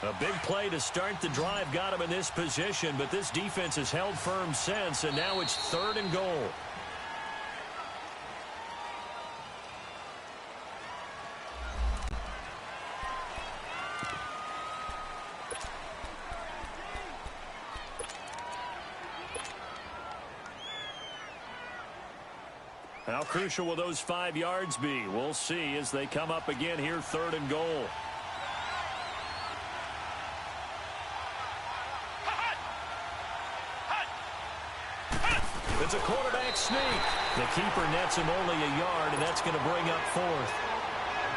A big play to start the drive got him in this position, but this defense has held firm since, and now it's 3rd and goal. How crucial will those 5 yards be? We'll see as they come up again here, 3rd and goal. It's a quarterback sneak. The keeper nets him only a yard, and that's going to bring up 4th.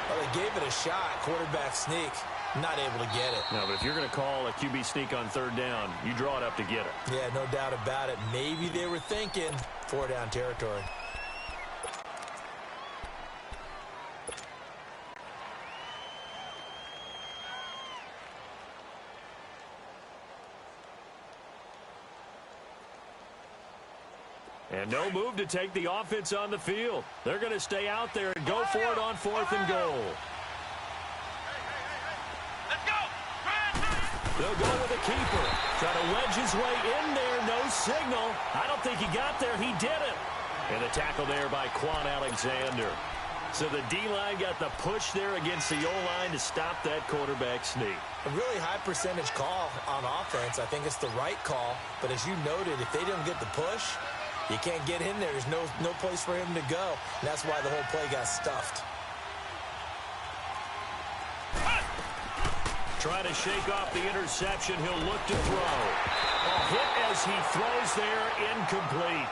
Well, they gave it a shot, quarterback sneak. Not able to get it. No, but if you're going to call a QB sneak on 3rd down, you draw it up to get it. Yeah, no doubt about it. Maybe they were thinking 4-down territory. And no move to take the offense on the field. They're going to stay out there and go for it on 4th and goal. Let's go. They'll go with the keeper. Try to wedge his way in there. No signal. I don't think he got there. He did it. And the tackle there by Quan Alexander. So the D-line got the push there against the O-line to stop that quarterback sneak. A really high percentage call on offense. I think it's the right call. But as you noted, if they didn't get the push, you can't get in there. There's no place for him to go. And that's why the whole play got stuffed. Try to shake off the interception. He'll look to throw. A hit as he throws there, incomplete.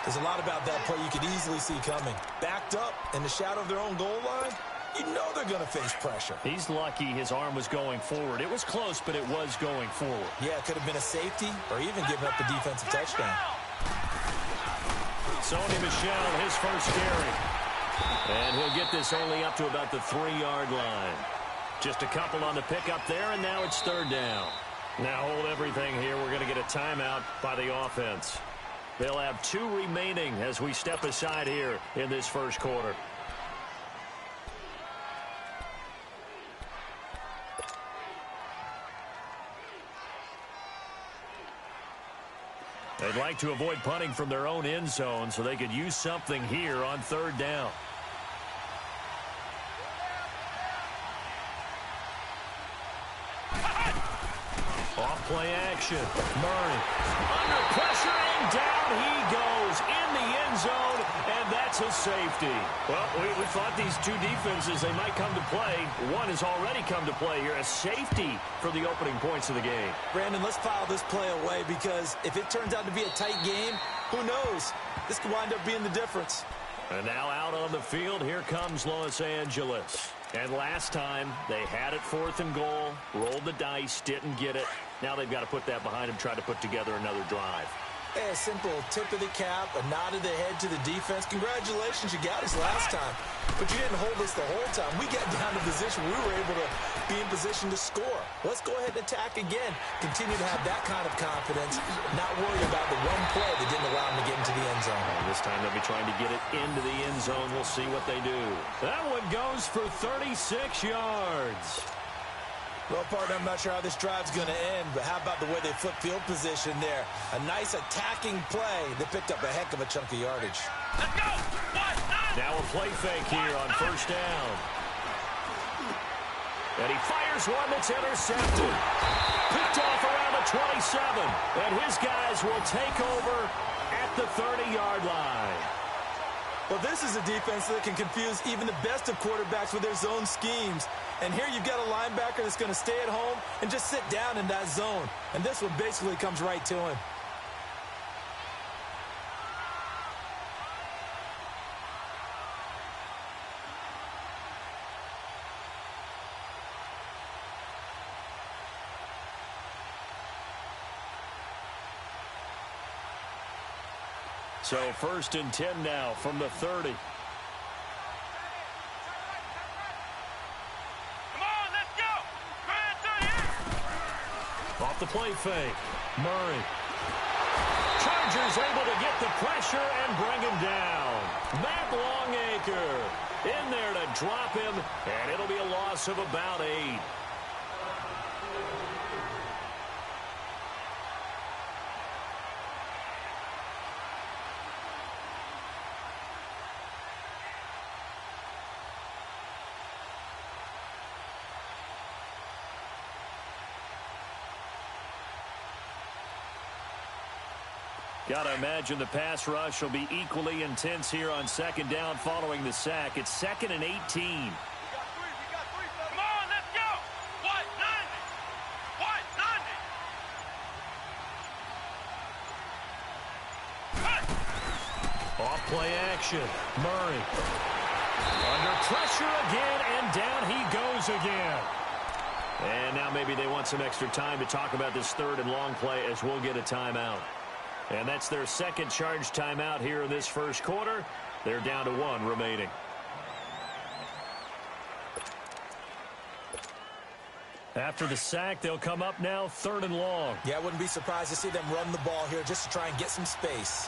There's a lot about that play you could easily see coming. Backed up in the shadow of their own goal line, you know they're going to face pressure. He's lucky his arm was going forward. It was close, but it was going forward. Yeah, it could have been a safety or even giving up the defensive touchdown. Sony Michel, his first carry. And he'll get this only up to about the 3-yard line. Just a couple on the pickup there, and now it's 3rd down. Now hold everything here. We're going to get a timeout by the offense. They'll have 2 remaining as we step aside here in this first quarter. They'd like to avoid punting from their own end zone so they could use something here on 3rd down. Off play action. Murray under pressure and down he goes in the end zone, and that's a safety. Well, we thought these 2 defenses, they might come to play. One has already come to play here. A safety for the opening points of the game. Brandon, let's file this play away because if it turns out to be a tight game, who knows? This could wind up being the difference. And now out on the field, here comes Los Angeles. And last time, they had it 4th and goal, rolled the dice, didn't get it. Now they've got to put that behind them, try to put together another drive. Hey, a simple tip of the cap, a nod of the head to the defense. Congratulations, you got us last time. But you didn't hold us the whole time. We got down to position we were able to be in position to score. Let's go ahead and attack again. Continue to have that kind of confidence, not worry about the one play that didn't allow them to get into the end zone. And this time they'll be trying to get it into the end zone. We'll see what they do. That one goes for 36 yards. Well, partner, I'm not sure how this drive's going to end, but how about the way they flip field position there? A nice attacking play that picked up a heck of a chunk of yardage. Let's go. Now a play fake here on 1st down. And he fires one that's intercepted. Picked off around the 27. And his guys will take over at the 30-yard line. Well, this is a defense that can confuse even the best of quarterbacks with their zone schemes. And here you've got a linebacker that's going to stay at home and just sit down in that zone. And this one basically comes right to him. So 1st and 10 now from the 30. Off the play fake. Murray. Chargers able to get the pressure and bring him down. Matt Longacre in there to drop him, and it'll be a loss of about 8. Got to imagine the pass rush will be equally intense here on second down following the sack. It's 2nd and 18. Come on, let's go. What, 90? What, 90? Off play action. Murray. Under pressure again, and down he goes again. And now maybe they want some extra time to talk about this 3rd and long play as we'll get a timeout. And that's their second charge timeout here in this first quarter. They're down to 1 remaining. After the sack, they'll come up now 3rd and long. Yeah, I wouldn't be surprised to see them run the ball here just to try and get some space.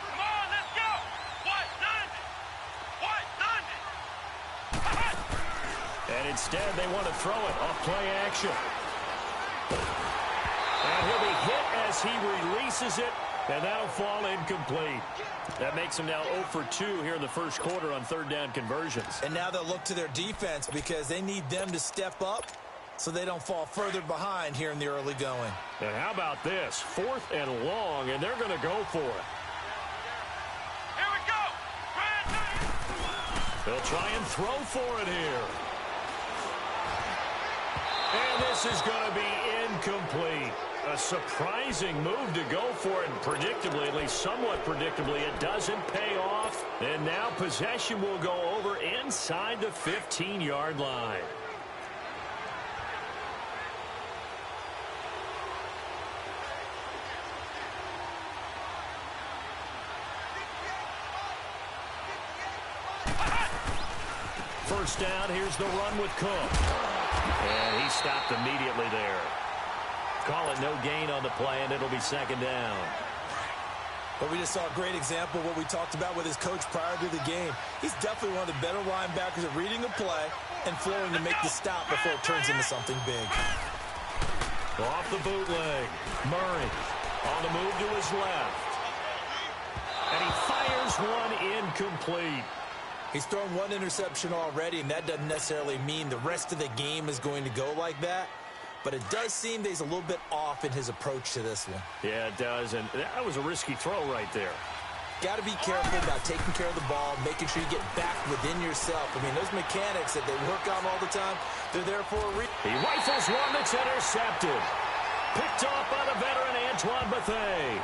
Come on, let's go. What, 90? What, 90? And instead, they want to throw it off play action. And he'll be hit as he releases it, and that'll fall incomplete. That makes him now 0 for 2 here in the first quarter on 3rd down conversions. And now they'll look to their defense because they need them to step up so they don't fall further behind here in the early going. And how about this? 4th and long, and they're going to go for it. Here we go. They'll try and throw for it here. And this is going to be incomplete. A surprising move to go for it, and predictably, at least somewhat predictably, it doesn't pay off. And now possession will go over inside the 15-yard line. First down, here's the run with Cook. And he stopped immediately there. Call it no gain on the play, and it'll be 2nd down. But we just saw a great example of what we talked about with his coach prior to the game. He's definitely one of the better linebackers at reading a play and flowing to make the stop before it turns into something big. Off the bootleg. Murray on the move to his left. And he fires one incomplete. He's thrown 1 interception already, and that doesn't necessarily mean the rest of the game is going to go like that. But it does seem that he's a little bit off in his approach to this one. Yeah, it does, and that was a risky throw right there. Got to be careful about taking care of the ball, making sure you get back within yourself. I mean, those mechanics that they work on all the time, they're there for a reason. He rifles one that's intercepted. Picked off by the veteran Antoine Bethea.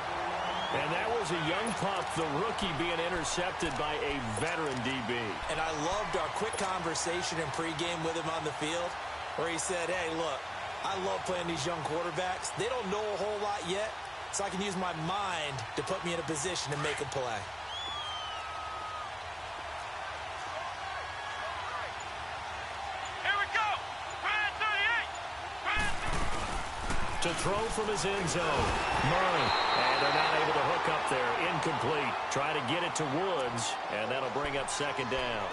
And that was a young pup, the rookie, being intercepted by a veteran DB. And I loved our quick conversation in pregame with him on the field where he said, hey, look, I love playing these young quarterbacks. They don't know a whole lot yet, so I can use my mind to put me in a position to make a play. Here we go. Brand 38. To throw from his end zone. Murray. And they're not able to hook up there. Incomplete. Try to get it to Woods, and that'll bring up 2nd down.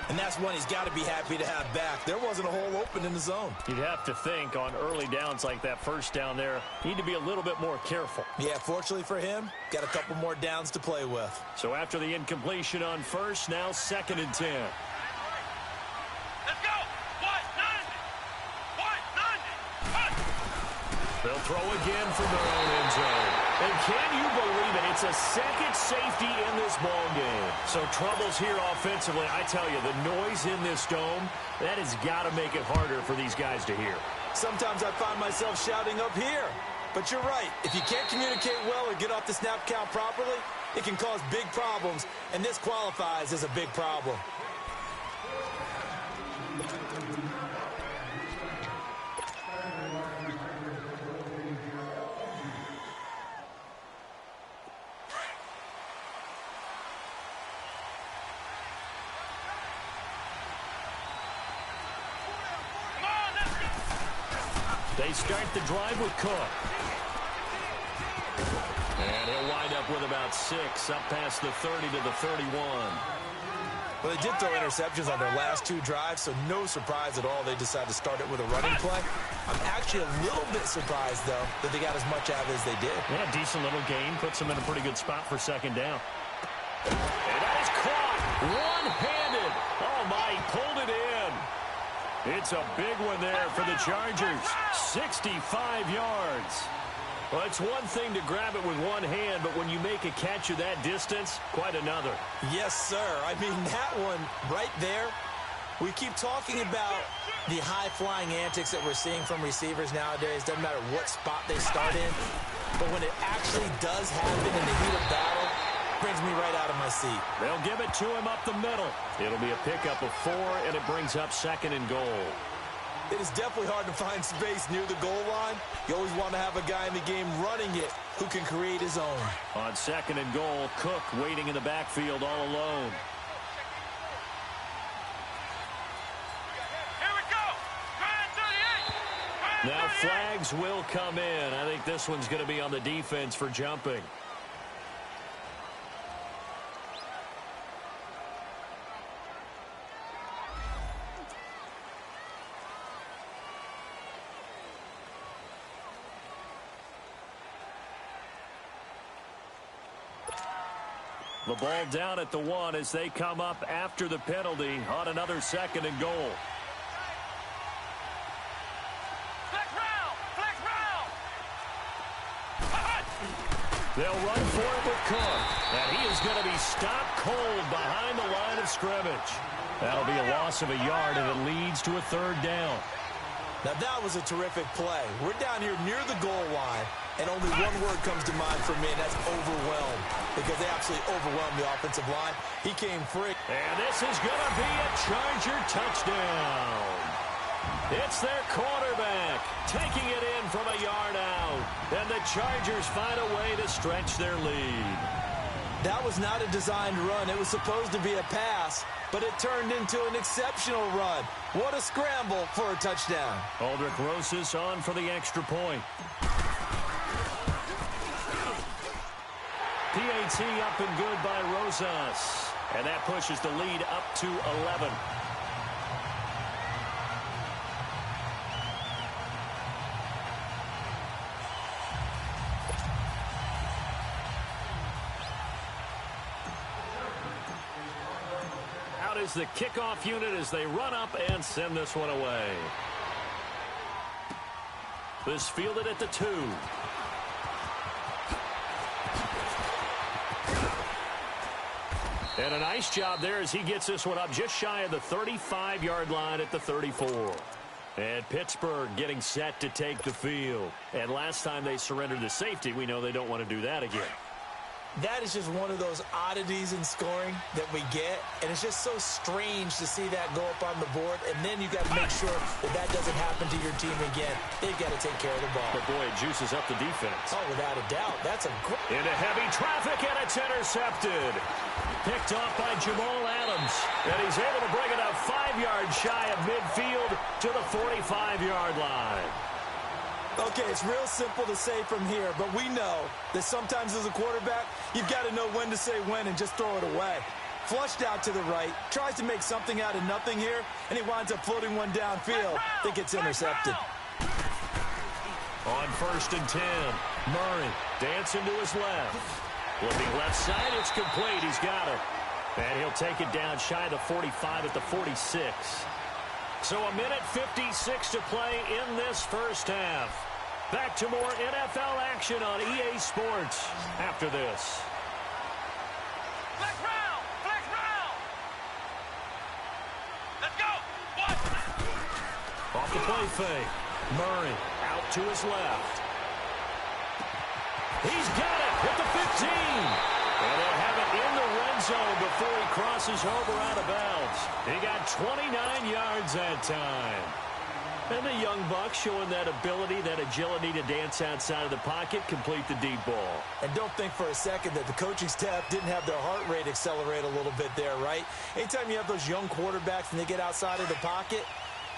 And that's one he's got to be happy to have back. There wasn't a hole open in the zone. You'd have to think on early downs like that first down there, need to be a little bit more careful. Yeah, fortunately for him, got a couple more downs to play with. So after the incompletion on first, now 2nd and 10. Let's go. What, 90? What, 90? They'll throw again from their own end zone. And can you believe it? It's a second safety in this ball game. So troubles here offensively. I tell you, the noise in this dome, that has got to make it harder for these guys to hear. Sometimes I find myself shouting up here. But you're right. If you can't communicate well or get off the snap count properly, it can cause big problems. And this qualifies as a big problem. They start the drive with Cook. And he'll wind up with about 6, up past the 30 to the 31. Well, they did throw interceptions on their last 2 drives, so no surprise at all they decided to start it with a running play. I'm actually a little bit surprised, though, that they got as much out of it as they did. Yeah, decent little gain. Puts them in a pretty good spot for 2nd down. And that is caught one-handed. Oh, my, he pulled it in. It's a big one there for the Chargers. 65 yards. Well, it's one thing to grab it with one hand, but when you make a catch of that distance, quite another. Yes, sir. I mean, that one right there, we keep talking about the high-flying antics that we're seeing from receivers nowadays. Doesn't matter what spot they start in. But when it actually does happen in the heat of battle, it brings me right out of my seat. They'll give it to him up the middle. It'll be a pickup of 4, and it brings up 2nd and goal. It is definitely hard to find space near the goal line. You always want to have a guy in the game running it who can create his own. On 2nd and goal, Cook waiting in the backfield all alone. Here we go. Grind 38. Now flags will come in. I think this one's going to be on the defense for jumping. The ball down at the 1 as they come up after the penalty on another 2nd and goal. Flex round. Flex round. They'll run for it with Cook. And he is going to be stopped cold behind the line of scrimmage. That'll be a loss of a yard, and it leads to a 3rd down. Now, that was a terrific play. We're down here near the goal line, and only one word comes to mind for me, and that's overwhelmed, because they absolutely overwhelmed the offensive line. He came free. And this is going to be a Charger touchdown. It's their quarterback taking it in from a yard out, and the Chargers find a way to stretch their lead. That was not a designed run. It was supposed to be a pass, but it turned into an exceptional run. What a scramble for a touchdown. Aldrich Rosas on for the extra point. PAT up and good by Rosas. And that pushes the lead up to 11. Out is the kickoff unit as they run up and send this one away. This fielded at the 2. And a nice job there as he gets this one up just shy of the 35-yard line at the 34. And Pittsburgh getting set to take the field. And last time they surrendered the safety, we know they don't want to do that again. That is just one of those oddities in scoring that we get, and it's just so strange to see that go up on the board, and then you got to make sure that that doesn't happen to your team again. They've got to take care of the ball. But boy, it juices up the defense. Oh, without a doubt. That's a great... Into heavy traffic, and it's intercepted. Picked off by Jamal Adams, and he's able to bring it up 5 yards shy of midfield to the 45-yard line. Okay, it's real simple to say from here, but we know that sometimes as a quarterback, you've got to know when to say when and just throw it away. Flushed out to the right, tries to make something out of nothing here, and he winds up floating one downfield. I think it's intercepted. On 1st and 10, Murray dancing to his left. Looking left side, it's complete. He's got it. And he'll take it down shy of the 45 at the 46. So a minute 56 to play in this first half. Back to more NFL action on EA Sports after this. Flex round. Flex round. Let's go. What? Off the play fake. Murray out to his left. He's got it at the 15. And they'll have it in the red zone before he crosses over out of bounds. He got 29 yards that time. And the young buck showing that ability, that agility to dance outside of the pocket, complete the deep ball. And don't think for a second that the coaching staff didn't have their heart rate accelerate a little bit there, right? Anytime you have those young quarterbacks and they get outside of the pocket,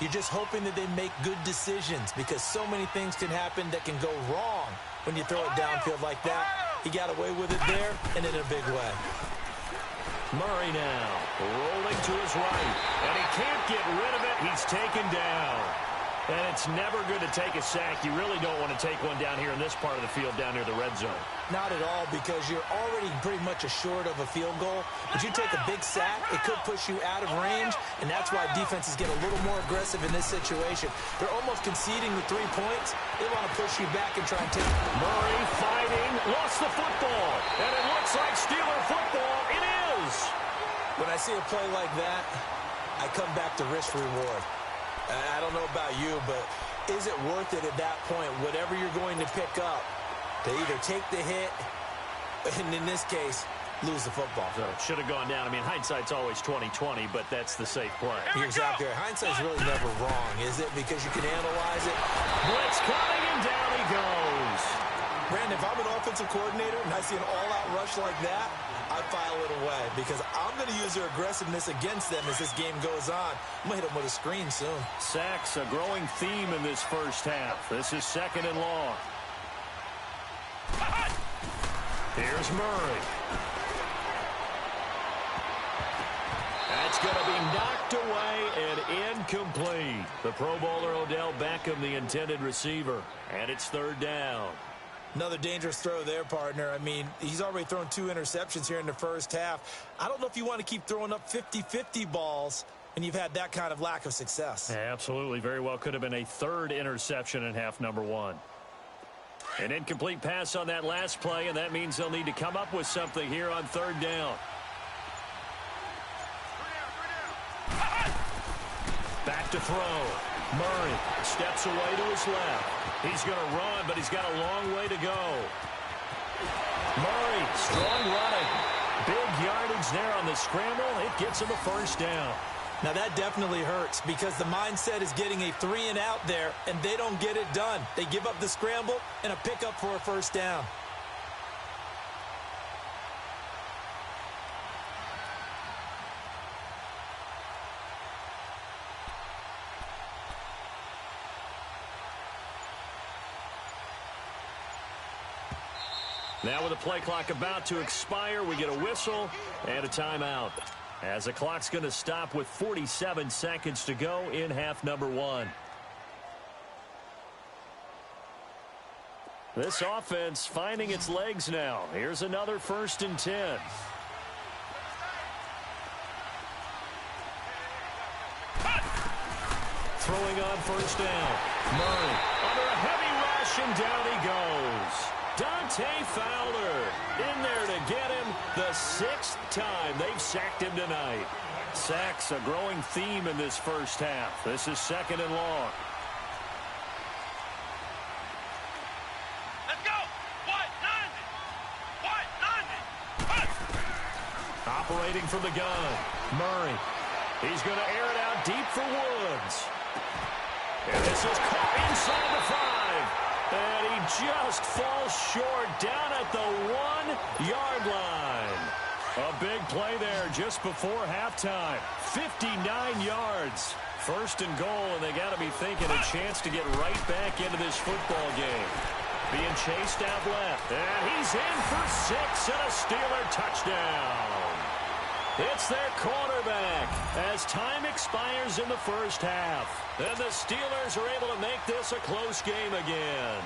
you're just hoping that they make good decisions because so many things can happen that can go wrong when you throw it downfield like that. He got away with it there and in a big way. Murray now rolling to his right, and he can't get rid of it. He's taken down. And it's never good to take a sack. You really don't want to take one down here in this part of the field, down near the red zone. Not at all, because you're already pretty much assured of a field goal. But you take a big sack, it could push you out of range, and that's why defenses get a little more aggressive in this situation. They're almost conceding the 3 points. They want to push you back and try and take. Murray fighting, lost the football, and it looks like Steeler football. It is. When I see a play like that, I come back to risk reward. I don't know about you, but is it worth it at that point, whatever you're going to pick up, to either take the hit, and in this case, lose the football? So it should have gone down. I mean, hindsight's always 20/20, but that's the safe play. You're exactly right. Hindsight's really never wrong, is it? Because you can analyze it. Blitz coming, and down he goes. Brandon, if I'm an offensive coordinator and I see an all-out rush like that, I file it away because I'm going to use their aggressiveness against them as this game goes on. I'm going to hit them with a screen soon. Sacks, a growing theme in this first half. This is 2nd and long. Here's Murray. That's going to be knocked away and incomplete. The Pro Bowler Odell Beckham, the intended receiver. And it's 3rd down. Another dangerous throw there, partner. I mean, he's already thrown 2 interceptions here in the first half. I don't know if you want to keep throwing up 50-50 balls, and you've had that kind of lack of success. Yeah, absolutely. Very well could have been a 3rd interception in half number 1. An incomplete pass on that last play, and that means they'll need to come up with something here on 3rd down. Back to throw. Murray steps away to his left. He's going to run, but he's got a long way to go. Murray, strong running. Big yardage there on the scramble. It gets him a 1st down. Now, that definitely hurts because the mindset is getting a 3-and-out there, and they don't get it done. They give up the scramble and a pickup for a 1st down. Now with the play clock about to expire, we get a whistle and a timeout. As the clock's going to stop with 47 seconds to go in half number 1. This offense finding its legs now. Here's another 1st and 10. Throwing on 1st down. Murray under a heavy rush, and down he goes. Dante Fowler in there to get him the 6th time they've sacked him tonight. Sacks, a growing theme in this first half. This is 2nd and long. Let's go. White 90. Operating from the gun. Murray. He's going to air it out deep for Woods. And this is caught inside the 5. And he just falls short down at the 1-yard line. A big play there just before halftime. 59 yards. 1st and goal, and they got to be thinking a chance to get right back into this football game. Being chased out left. And he's in for 6 and a Steeler touchdown. It's their quarterback as time expires in the first half. And the Steelers are able to make this a close game again.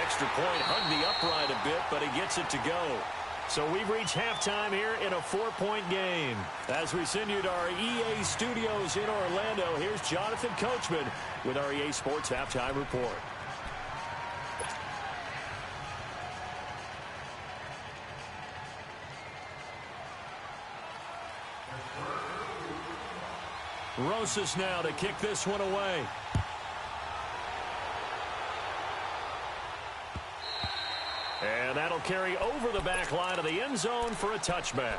Extra point hugged the upright a bit, but he gets it to go. So we've reached halftime here in a 4-point game. As we send you to our EA studios in Orlando, here's Jonathan Coachman with our EA Sports Halftime Report. Rosas now to kick this one away. And that'll carry over the back line of the end zone for a touchback.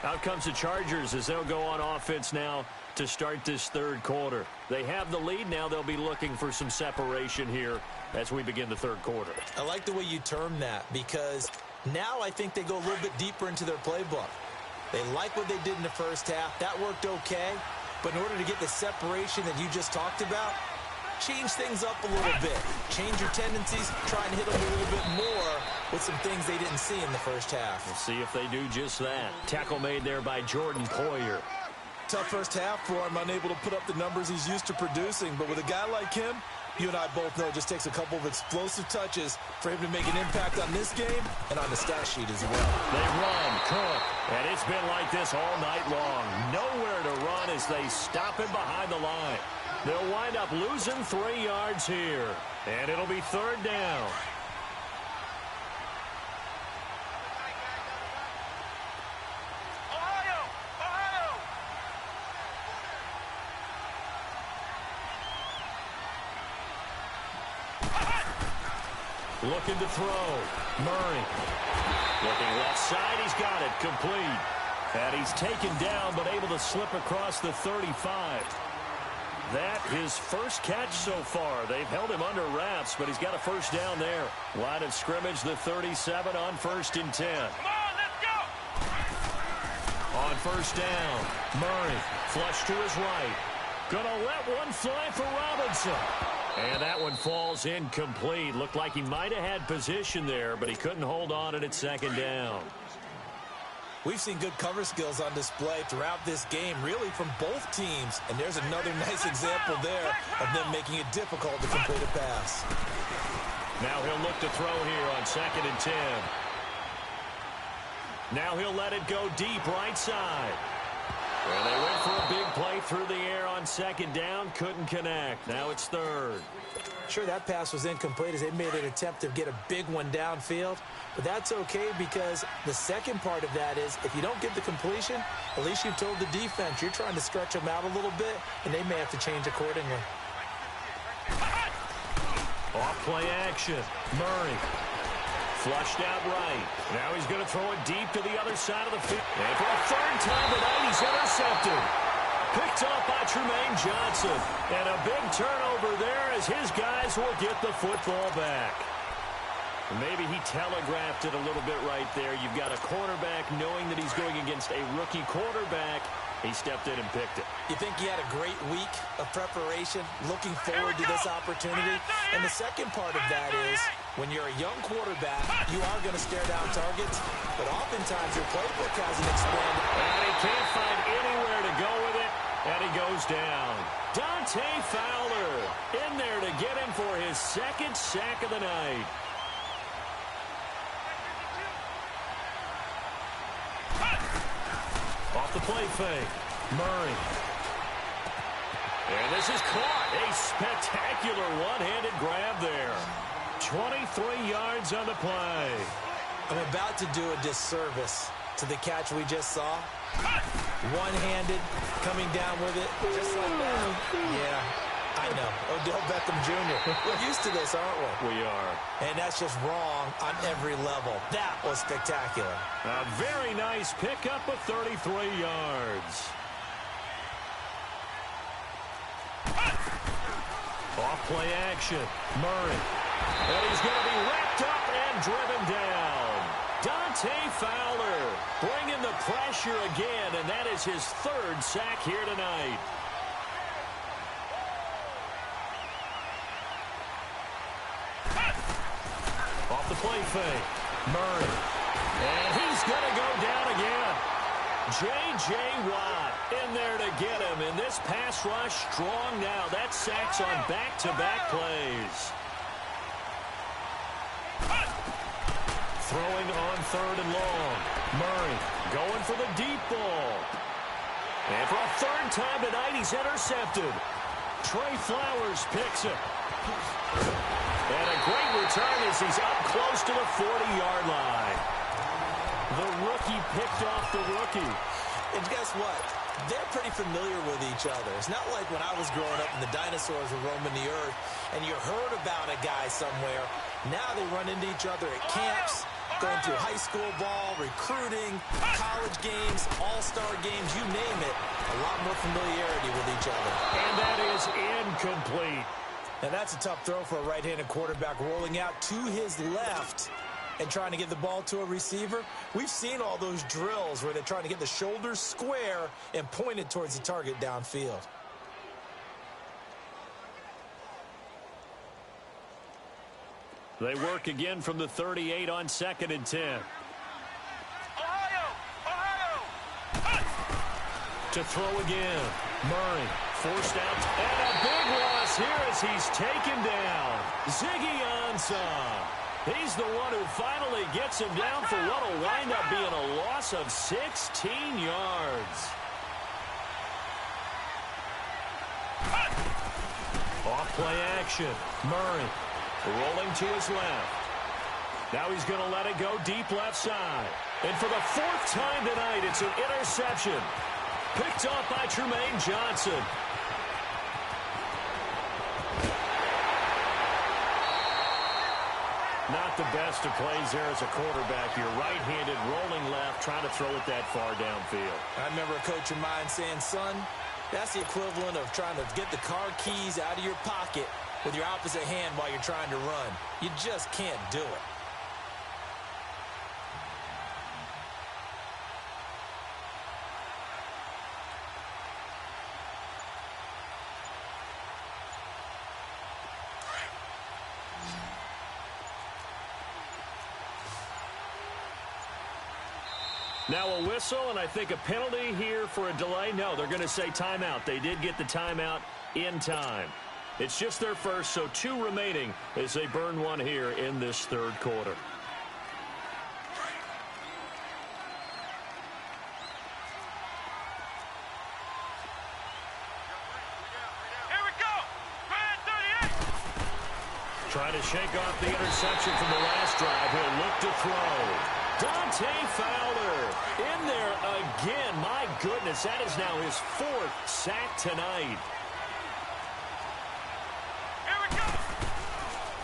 Out comes the Chargers as they'll go on offense now to start this 3rd quarter. They have the lead. Now they'll be looking for some separation here as we begin the 3rd quarter. I like the way you term that because now I think they go a little bit deeper into their playbook. They like what they did in the first half. That worked okay. But in order to get the separation that you just talked about, change things up a little bit. Change your tendencies. Try and hit them a little bit more with some things they didn't see in the first half. We'll see if they do just that. Tackle made there by Jordan Poyer. tough first half for him, unable to put up the numbers he's used to producing. But with a guy like him, you and I both know it just takes a couple of explosive touches for him to make an impact on this game and on the stat sheet as well. They run, Cook, and it's been like this all night long. Nowhere to run as they stop him behind the line. They'll wind up losing 3 yards here, and it'll be third down. Looking to throw. Murray. Looking left side. He's got it. Complete. And he's taken down, but able to slip across the 35. That his first catch so far. They've held him under wraps, but he's got a first down there. Line of scrimmage, the 37 on 1st and 10. Come on, let's go! On first down, Murray. Flush to his right. Gonna let one fly for Robinson. And that one falls incomplete. Looked like he might have had position there, but he couldn't hold on it at second down. We've seen good cover skills on display throughout this game, really from both teams. And there's another nice example there of them making it difficult to complete a pass. Now he'll look to throw here on 2nd and 10. Now he'll let it go deep right side. Well, they went for a big play through the air on 2nd down. Couldn't connect. Now it's 3rd. Sure, that pass was incomplete as they made an attempt to get a big one downfield. But that's okay because the second part of that is if you don't get the completion, at least you've told the defense you're trying to stretch them out a little bit, and they may have to change accordingly. Off play action. Murray. Flushed out right. Now he's going to throw it deep to the other side of the field. And for a 3rd time tonight, he's intercepted. Picked off by Tremaine Johnson. And a big turnover there as his guys will get the football back. Maybe he telegraphed it a little bit right there. You've got a quarterback knowing that he's going against a rookie quarterback. He stepped in and picked it. You think he had a great week of preparation, looking forward to this opportunity? And the second part of that is, when you're a young quarterback, you are going to stare down targets, but oftentimes your playbook hasn't expanded. And he can't find anywhere to go with it, and he goes down. Dante Fowler in there to get him for his 2nd sack of the night. Off the play fake. Murray. And this is caught. A spectacular one-handed grab there. 23 yards on the play. I'm about to do a disservice to the catch we just saw. One-handed, coming down with it, just like that. Yeah, I know. Odell Beckham Jr. We're used to this, aren't we? We are. And that's just wrong on every level. That was spectacular. A very nice pickup of 33 yards. Off play action. Murray. And he's going to be wrapped up and driven down. Dante Fowler bringing the pressure again, and that is his 3rd sack here tonight. Off the play fake. Murray. And he's going to go down again. J.J. Watt in there to get him. And this pass rush strong now. That sacks on back-to-back plays. Throwing on 3rd and long. Murray going for the deep ball. And for a 3rd time tonight, he's intercepted. Trey Flowers picks it. And a great return as he's up close to the 40-yard line. The rookie picked off the rookie. And guess what? They're pretty familiar with each other. It's not like when I was growing up and the dinosaurs were roaming the earth and you heard about a guy somewhere. Now they run into each other at camps, going through high school ball, recruiting, college games, all-star games, you name it. A lot more familiarity with each other. And that is incomplete. Now that's a tough throw for a right-handed quarterback, rolling out to his left and trying to get the ball to a receiver. We've seen all those drills where they're trying to get the shoulders square and point it towards the target downfield. They work again from the 38 on 2nd and 10. To throw again. Murray forced out. And a big loss here as he's taken down. Ziggy Ansah. He's the one who finally gets him down for what will wind up being a loss of 16 yards. Off play action. Murray rolling to his left. Now he's going to let it go deep left side. And for the fourth time tonight, it's an interception. Picked off by Tremaine Johnson. Not the best of plays there as a quarterback. You're right-handed, rolling left, trying to throw it that far downfield. I remember a coach of mine saying, son, that's the equivalent of trying to get the car keys out of your pocket with your opposite hand while you're trying to run. You just can't do it. Now a whistle, and I think a penalty here for a delay. No, they're going to say timeout. They did get the timeout in time. It's just their first, so 2 remaining as they burn one here in this third quarter. Here we go. Red 38. Trying to shake off the interception from the last drive. He'll look to throw. Dante Fowler in there again. My goodness, that is now his 4th sack tonight. Here we go.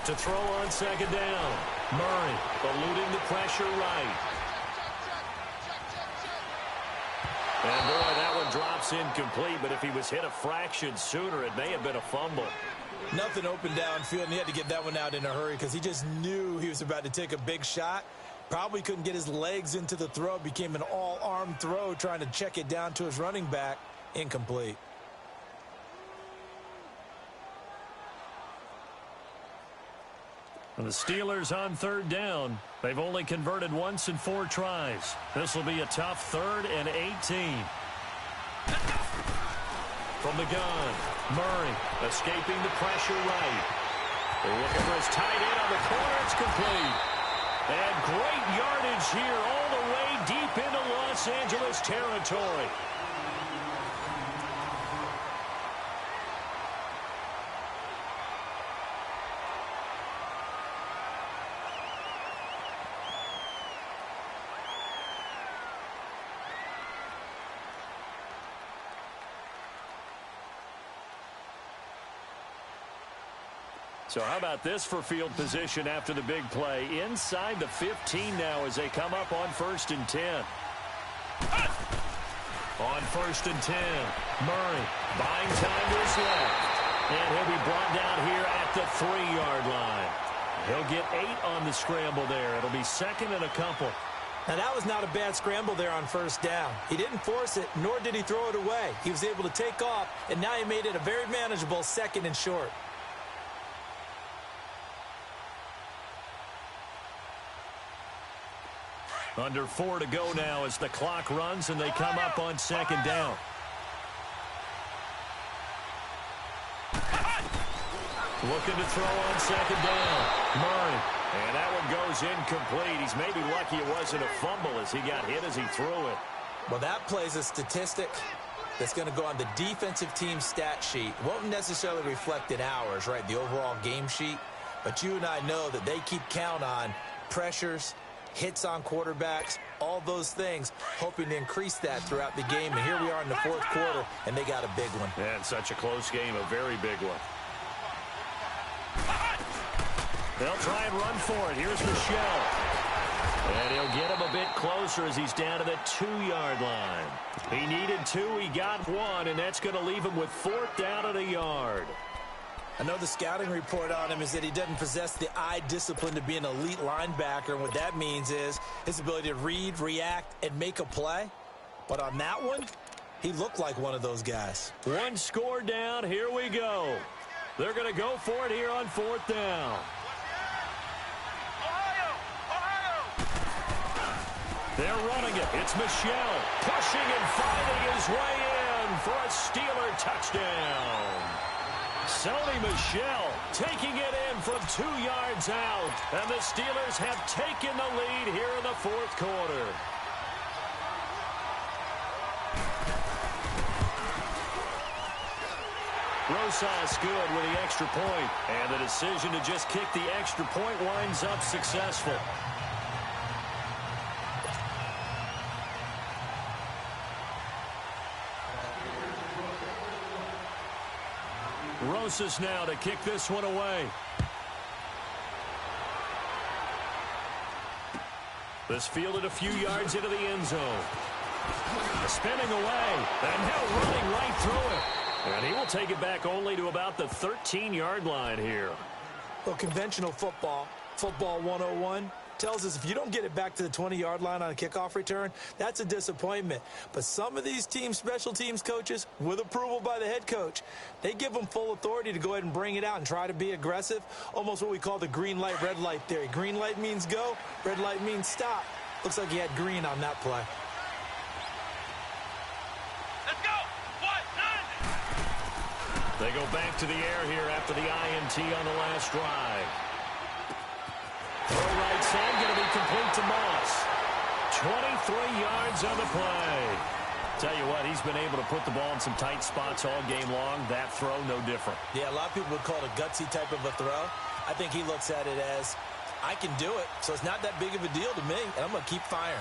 To throw on second down. Murray eluding the pressure right. And boy, that one drops incomplete, but if he was hit a fraction sooner, it may have been a fumble. Nothing open downfield, and he had to get that one out in a hurry because he just knew he was about to take a big shot. Probably couldn't get his legs into the throw. Became an all-arm throw trying to check it down to his running back. Incomplete. And the Steelers on third down. They've only converted once in 4 tries. This will be a tough 3rd and 18. From the gun, Murray escaping the pressure right. They're looking for his tight end on the corner. It's complete. And great yardage here all the way deep into Los Angeles territory. So how about this for field position after the big play? Inside the 15 now as they come up on 1st and 10. On 1st and 10, Murray buying time to his left. And he'll be brought down here at the 3-yard line. He'll get 8 on the scramble there. It'll be 2nd and a couple. Now, that was not a bad scramble there on 1st down. He didn't force it, nor did he throw it away. He was able to take off, and now he made it a very manageable 2nd and short. Under 4 to go now as the clock runs and they come up on 2nd down. Looking to throw on 2nd down. Murray. And that one goes incomplete. He's maybe lucky it wasn't a fumble as he got hit as he threw it. Well, that plays a statistic that's going to go on the defensive team stat sheet. Won't necessarily reflect in ours, right, the overall game sheet. But you and I know that they keep count on pressures, hits on quarterbacks, all those things, hoping to increase that throughout the game. And here we are in the 4th quarter, and they got a big one. And such a close game, a very big one. They'll try and run for it. Here's Michelle. And he'll get him a bit closer as he's down to the 2-yard line. He needed 2, he got 1, and that's going to leave him with 4th down at a yard. I know the scouting report on him is that he doesn't possess the eye discipline to be an elite linebacker, and what that means is his ability to read, react, and make a play. But on that one, he looked like one of those guys. 1 score down. Here we go. They're going to go for it here on 4th down. They're running it. It's Michelle pushing and finding his way in. in for a Steeler touchdown. Sony Michel taking it in from 2 yards out. And the Steelers have taken the lead here in the fourth quarter. Rosas good with the extra point. And the decision to just kick the extra point winds up successful. Rosas now to kick this one away. This fielded a few yards into the end zone. Spinning away, and now running right through it. And he will take it back only to about the 13-yard line here. Well, conventional football 101, tells us if you don't get it back to the 20-yard line on a kickoff return, that's a disappointment. But some of these special teams coaches, with approval by the head coach, they give them full authority to go ahead and bring it out and try to be aggressive, almost what we call the green light, red light theory. Green light means go, red light means stop. Looks like he had green on that play. Let's go. They go back to the air here after the INT on the last drive. Throw right side, going to be complete to Moss. 23 yards on the play. Tell you what, he's been able to put the ball in some tight spots all game long. That throw, no different. Yeah, a lot of people would call it a gutsy type of a throw. I think he looks at it as, I can do it, so it's not that big of a deal to me, and I'm going to keep firing.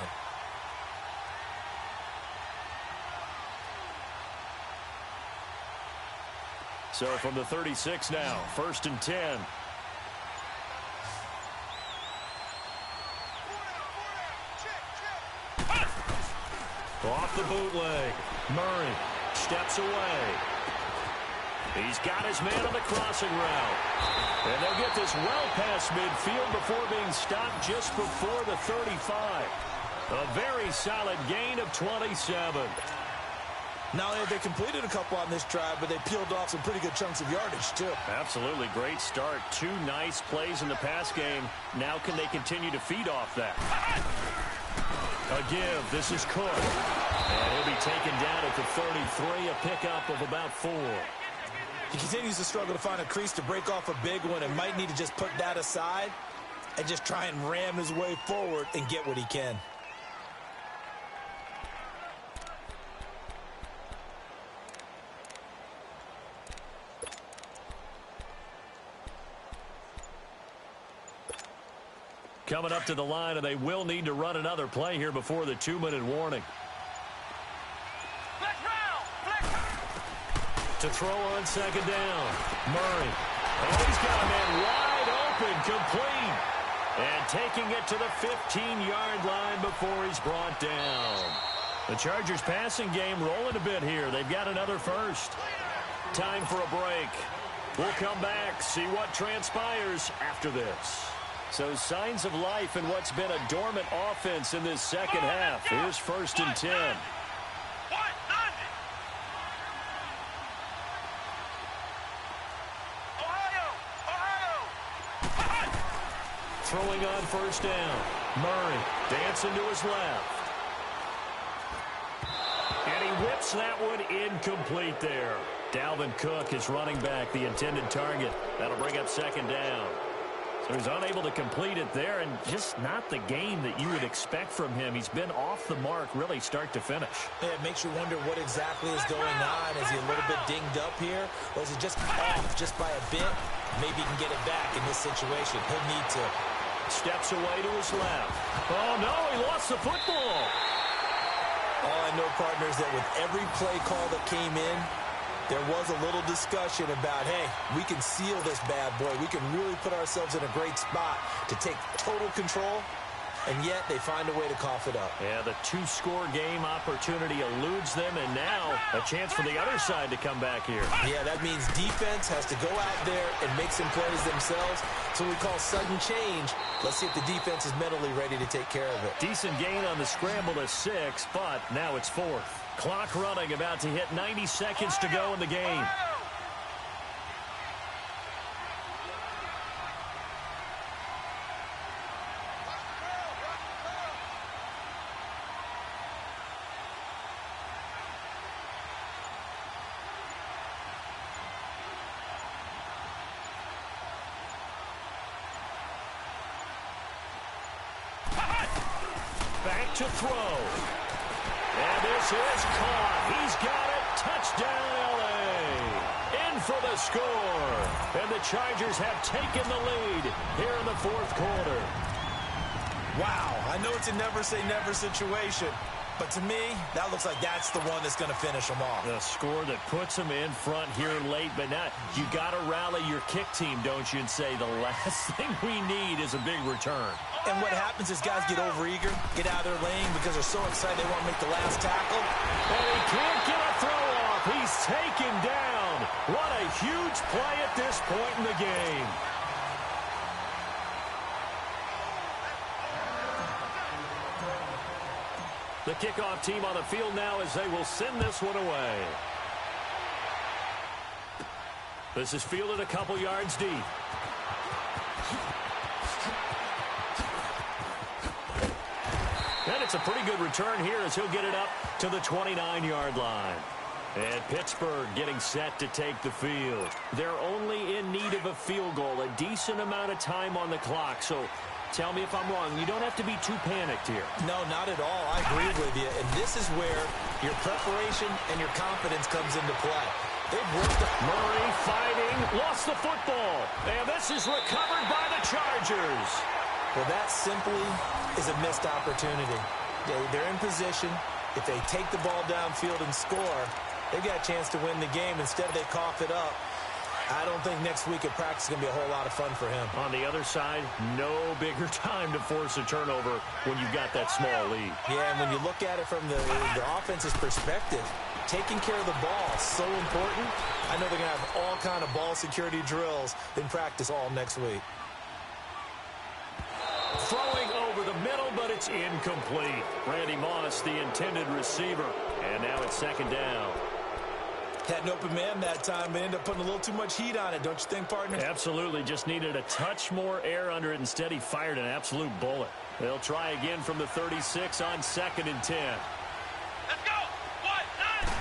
So from the 36 now, 1st and 10. Off the bootleg. Murray steps away. He's got his man on the crossing route. And they'll get this well past midfield before being stopped just before the 35. A very solid gain of 27. Not only have they completed a couple on this drive, but they peeled off some pretty good chunks of yardage, too. Absolutely great start. 2 nice plays in the pass game. Now can they continue to feed off that? A give. This is Cook. And he'll be taken down at the 33, a pickup of about 4. He continues to struggle to find a crease to break off a big one and might need to just put that aside and just try and ram his way forward and get what he can. Coming up to the line, and they will need to run another play here before the 2-minute warning. To throw on 2nd down. Murray. And he's got a man wide open, complete. And taking it to the 15-yard line before he's brought down. The Chargers passing game rolling a bit here. They've got another first. Time for a break. We'll come back, see what transpires after this. So signs of life in what's been a dormant offense in this second half. Here's 1st and 10. Throwing on 1st down. Murray dancing to his left. And he whips that one incomplete there. Dalvin Cook is running back, the intended target. That'll bring up 2nd down. So he's unable to complete it there, and just not the game that you would expect from him. He's been off the mark really start to finish. Yeah, it makes you wonder what exactly is going on. Is he a little bit dinged up here, or is it just off just by a bit? Maybe he can get it back in this situation. He'll need to. Steps away to his left. Oh, no, he lost the football. All I know, partner, is that with every play call that came in, there was a little discussion about, hey, we can seal this bad boy. We can really put ourselves in a great spot to take total control, and yet they find a way to cough it up. Yeah, the 2-score game opportunity eludes them, and now a chance for the other side to come back here. Yeah, that means defense has to go out there and make some plays themselves. So we call sudden change. Let's see if the defense is mentally ready to take care of it. Decent gain on the scramble to 6, but now it's 4th. Clock running, about to hit 90 seconds to go in the game. back to throw. And this is caught. He's got it. Touchdown, L.A. In for the score. And the Chargers have taken the lead here in the fourth quarter. Wow, I know it's a never-say-never situation, but to me, that looks like that's the one that's going to finish them off. The score that puts them in front here late, but now you got to rally your kick team, don't you, and say the last thing we need is a big return. And what happens is guys get overeager, get out of their lane because they're so excited they want to make the last tackle. And he can't get a throw off. He's taken down. What a huge play at this point in the game. The kickoff team on the field now as they will send this one away. This is fielded a couple yards deep. And it's a pretty good return here as he'll get it up to the 29-yard line. And Pittsburgh getting set to take the field. They're only in need of a field goal, a decent amount of time on the clock. So tell me if I'm wrong. You don't have to be too panicked here. No, not at all. I agree with you. And this is where your preparation and your confidence comes into play. They've worked up. Murray fighting, lost the football. And this is recovered by the Chargers. Well, that simply is a missed opportunity. They're in position. If they take the ball downfield and score, they've got a chance to win the game. Instead, they cough it up. I don't think next week at practice is going to be a whole lot of fun for him. On the other side, no bigger time to force a turnover when you've got that small lead. Yeah, and when you look at it from the offense's perspective, taking care of the ball is so important. I know they're going to have all kind of ball security drills in practice all next week. Throwing over the middle, but it's incomplete. Randy Moss, the intended receiver. And now it's second down. Had an open man that time, but ended up putting a little too much heat on it, don't you think, partner? Absolutely. Just needed a touch more air under it. Instead, he fired an absolute bullet. They'll try again from the 36 on 2nd and 10. Let's go. 1, 9.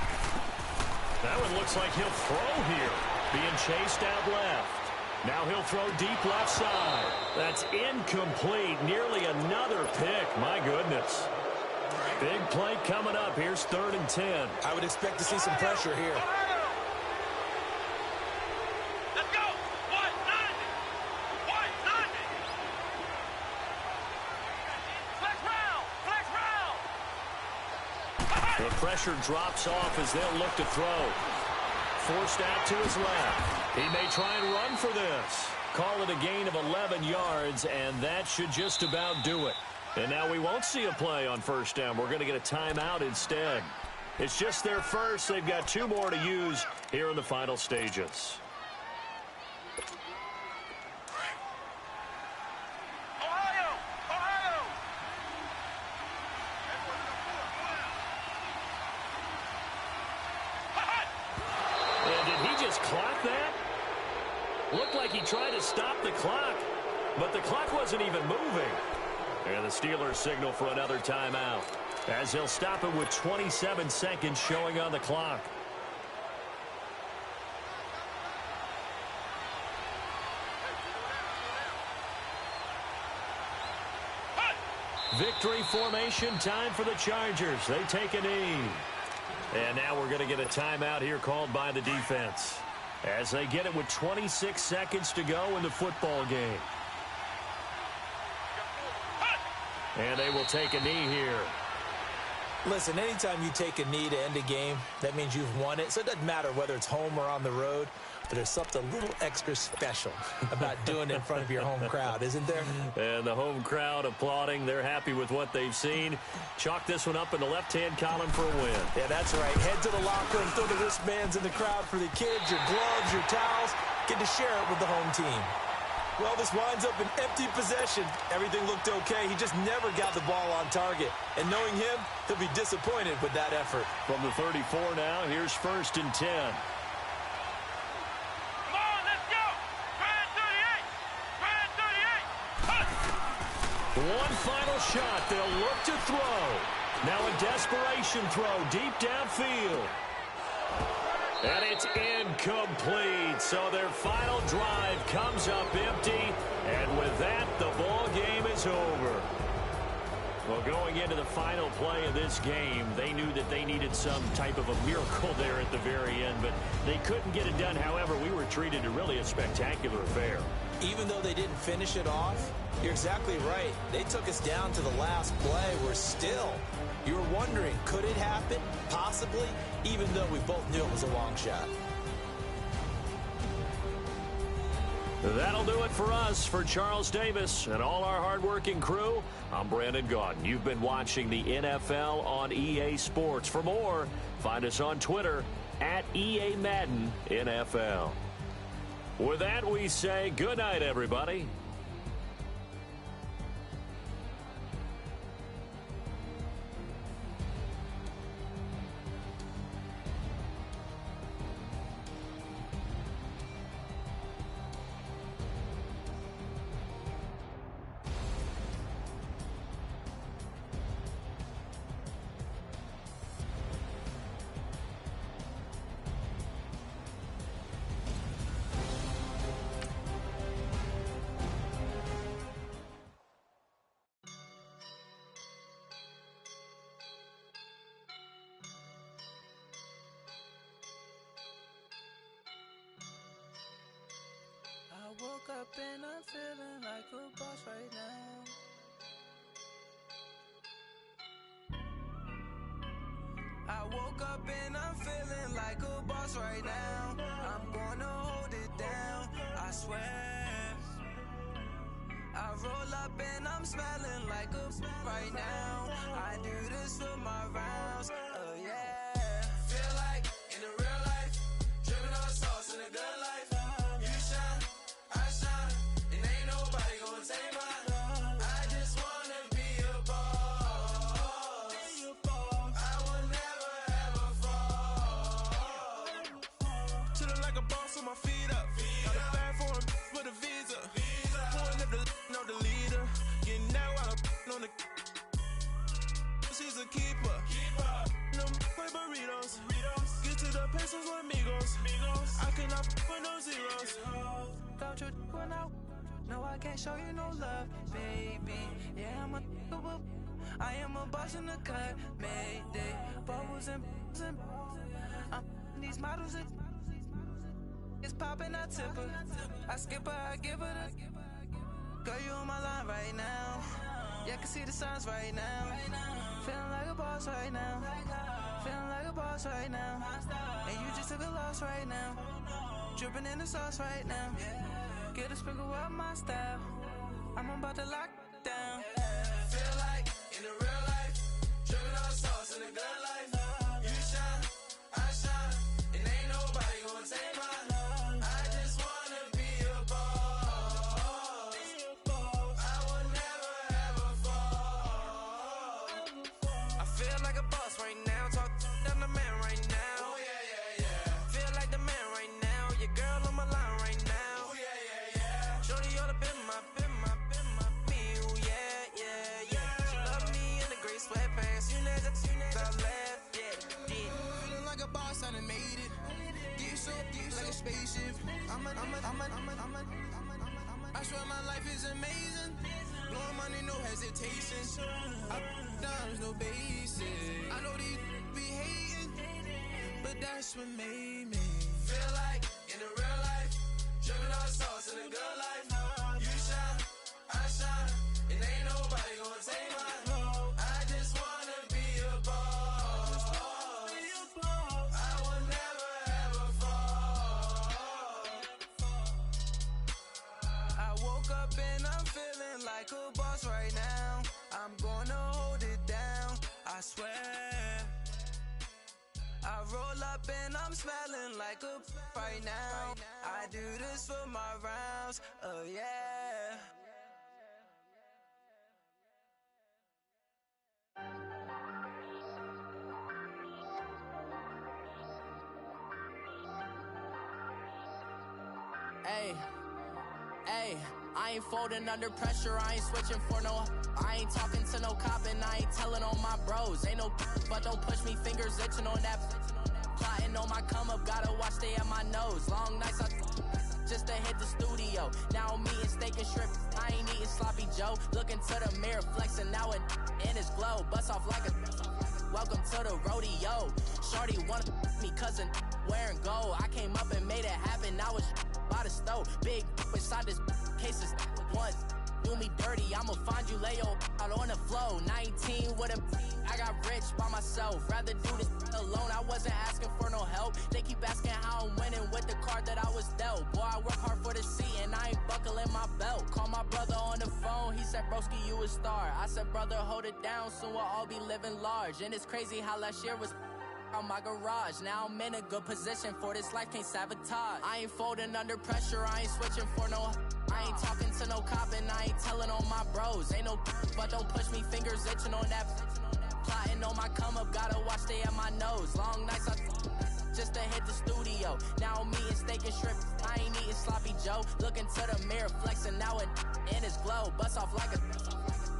That one looks like he'll throw here. Being chased out left. Now he'll throw deep left side. That's incomplete. Nearly another pick. My goodness. Big play coming up. Here's 3rd and 10. I would expect to see some pressure here. Let's go. 190. 190. Flex round. Flex round. The pressure drops off as they'll look to throw. Forced out to his left. He may try and run for this. Call it a gain of 11 yards, and that should just about do it. And now we won't see a play on 1st down. We're going to get a timeout instead. It's just their first. They've got 2 more to use here in the final stages. Ohio. Ohio. And did he just clock that? Looked like he tried to stop the clock, but the clock wasn't even moving. And the Steelers signal for another timeout as he'll stop it with 27 seconds showing on the clock. Victory formation time for the Chargers. They take a knee. And now we're going to get a timeout here called by the defense as they get it with 26 seconds to go in the football game. And they will take a knee here. Listen, anytime you take a knee to end a game, that means you've won it. So it doesn't matter whether it's home or on the road, but there's something a little extra special about doing it in front of your home crowd, isn't there? And the home crowd applauding. They're happy with what they've seen. Chalk this one up in the left-hand column for a win. Yeah, that's right. Head to the locker and throw the wristbands in the crowd for the kids, your gloves, your towels. Get to share it with the home team. Well, this winds up in empty possession. Everything looked okay. He just never got the ball on target. And knowing him, he'll be disappointed with that effort. From the 34 now, here's 1st and 10. Come on, let's go. Grand 38. Grand 38. One final shot. They'll look to throw. Now a desperation throw deep downfield. And it's incomplete. So their final drive comes up empty. And with that, the ball game is over. Well, going into the final play of this game, they knew that they needed some type of a miracle there at the very end, but they couldn't get it done. However, we were treated to really a spectacular affair. Even though they didn't finish it off, you're exactly right. They took us down to the last play. We're still, you were wondering, could it happen? Possibly, even though we both knew it was a long shot. That'll do it for us. For Charles Davis and all our hardworking crew, I'm Brandon Gaudin. You've been watching the NFL on EA Sports. For more, find us on Twitter at EA Madden NFL. With that, we say good night, everybody. I woke up and I'm feeling like a boss right now. I woke up and I'm feeling like a boss right now. I'm gonna hold it down, I swear. I roll up and I'm smelling like a right now. I do this for my rounds, oh yeah. Feel like in the real life, dripping on sauce in the good life. You shine, I shine, and ain't nobody gonna take mine. I just wanna be a boss. I will never ever fall. Chillin' like a boss with my feet up. Got a bag for him with a visa. Pulling up the know the leader. Getting that while I'm on the. She's a keeper. No play burritos. Get to the pesos with amigos. I cannot with no zeros. Don't you run out? No, I can't show you no love, baby. Yeah, I am a boss in the cut. Mayday. Bubbles and I'm these models. It's popping, I tip her. I skip her, I give her the. Girl, you on my line right now. Yeah, I can see the signs right now. Feeling like a boss right now. Feeling like a boss right now. And you just took a loss right now. Dripping in the sauce right now. Get a sprinkle up my style. I'm about to lock down. Feel like in the real life, dripping on sauce in the good life. You shine, I shine, and ain't nobody gonna take mine. I just wanna be a boss. I will never ever fall. I feel like a boss right now. Talk to the man right now. Oh yeah. Feel like the man right now. Your girl on my line right now. Oh yeah. Shorty ought to been my me. Oh yeah. She love me in the gray sweatpants. You never left. Yeah. Feeling like a boss, I done made it. Get so like a spaceship. I swear my life is amazing. Blowing money, no hesitation. Up, downs, no basic. I know these be hating, but that's what made me. Feel like in the real life, dripping on sauce in the good life. You shine, I shine, and ain't nobody gonna take mine. I just wanna be a boss. I will never ever fall. I woke up and I'm feeling like a boss right now. I'm gonna hold it down, I swear. I roll up and I'm smelling like a right now. I do this for my rounds, oh yeah. Hey, I ain't folding under pressure, I ain't switching for no. I ain't talking to no cop and I ain't telling on my bros. Ain't no but don't push me, fingers itching on that. Plotting on my come up, gotta watch stay at my nose. Long nights I just to hit the studio. Now I'm eating steak and shrimp, I ain't eating sloppy Joe. Look into the mirror, flexing now it in his glow. Bust off like a welcome to the rodeo. Shorty wanna me cousin wearing gold. I came up and made it happen, I was by the stove. Big inside this cases once. Do me dirty, I'ma find you, lay your out on the floor. 19 with a I got rich by myself. Rather do this alone, I wasn't asking for no help. They keep asking how I'm winning with the card that I was dealt. Boy, I work hard for the seat and I ain't buckling my belt. Call my brother on the phone, he said, broski, you a star. I said, brother, hold it down, soon we'll all be living large. And it's crazy how last year was on my garage. Now I'm in a good position for this life, can't sabotage. I ain't folding under pressure, I ain't switching for no. I ain't talking to no cop and I ain't telling on my bros. Ain't no but don't push me, fingers itching on that. Plotting on my come up, gotta watch stay at my nose. Long nights I just to hit the studio. Now I'm eating steak and shrimp, I ain't eating sloppy Joe. Look into the mirror, flexing now it in his glow. Bust off like a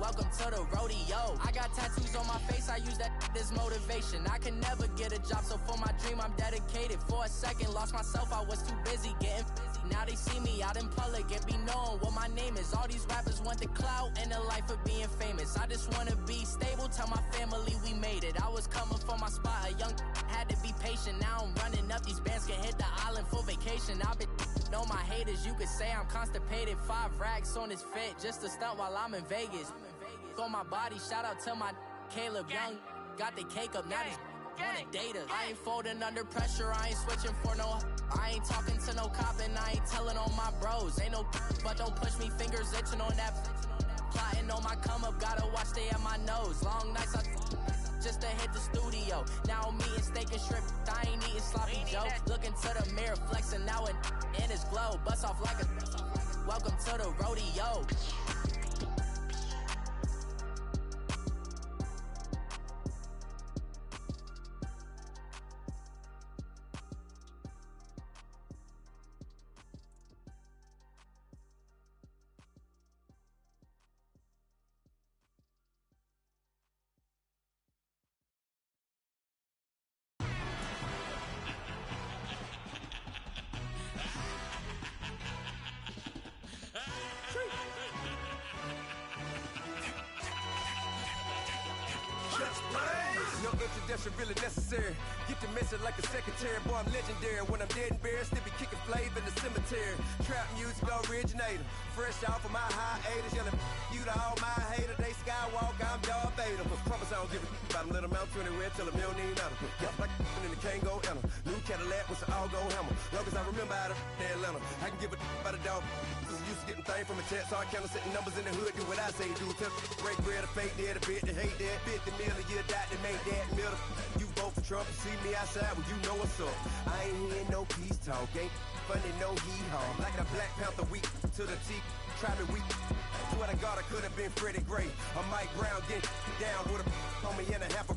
welcome to the rodeo. I got tattoos on my face, I use that as motivation. I can never get a job, so for my dream I'm dedicated. For a second, lost myself, I was too busy getting busy. Now they see me out in public and be knowing what my name is. All these rappers want the clout and the life of being famous. I just wanna be stable, tell my family we made it. I was coming for my spot, a young had to be patient. Now I'm running up, these bands can hit the island for vacation. I've been know my haters, you could say I'm constipated. 5 racks on his fit, just to stunt while I'm in Vegas. On my body, shout out to my Caleb Young. Got the cake up, now these wanna date us. I ain't folding under pressure, I ain't switching for no. I ain't talking to no cop and I ain't telling on my bros. Ain't no but don't push me, fingers itching on that. Plotting on my come up, gotta watch stay at my nose. Long nights I just to hit the studio. Now I'm eating steak and shrimp, I ain't eating sloppy Joe. Look into the mirror, flexing now it in his glow. Bust off like a welcome to the rodeo. No introduction really necessary. Get the message like a secretary. Boy, I'm legendary. When I'm dead and buried, still be kicking flavor in the cemetery. Trap music originator. Fresh off of my hiatus. Yelling you to all my haters. They skywalk, I'm Darth Vader. Promise I don't give a about them. Let them out to anywhere. Tell them you don't need nothing. Yup, like in the Kango enter. New Cadillac with some all-go hammer. Long as I remember out of Atlanta. I can give a about a dog. I'm used to getting things from a text. So I count setting numbers in the hood. Do what I say do. Tell break bread or fake dead. A bit to hate that. 50 million a year dot to make that middle. You vote for Trump, you see me outside, well you know what's up. I ain't hearing no peace talk, ain't funny no hee-haw. Like a Black Panther weak to the teeth, try me weak. Swear to God I could have been Freddie Gray. Or Mike Brown getting down with a on me and a half a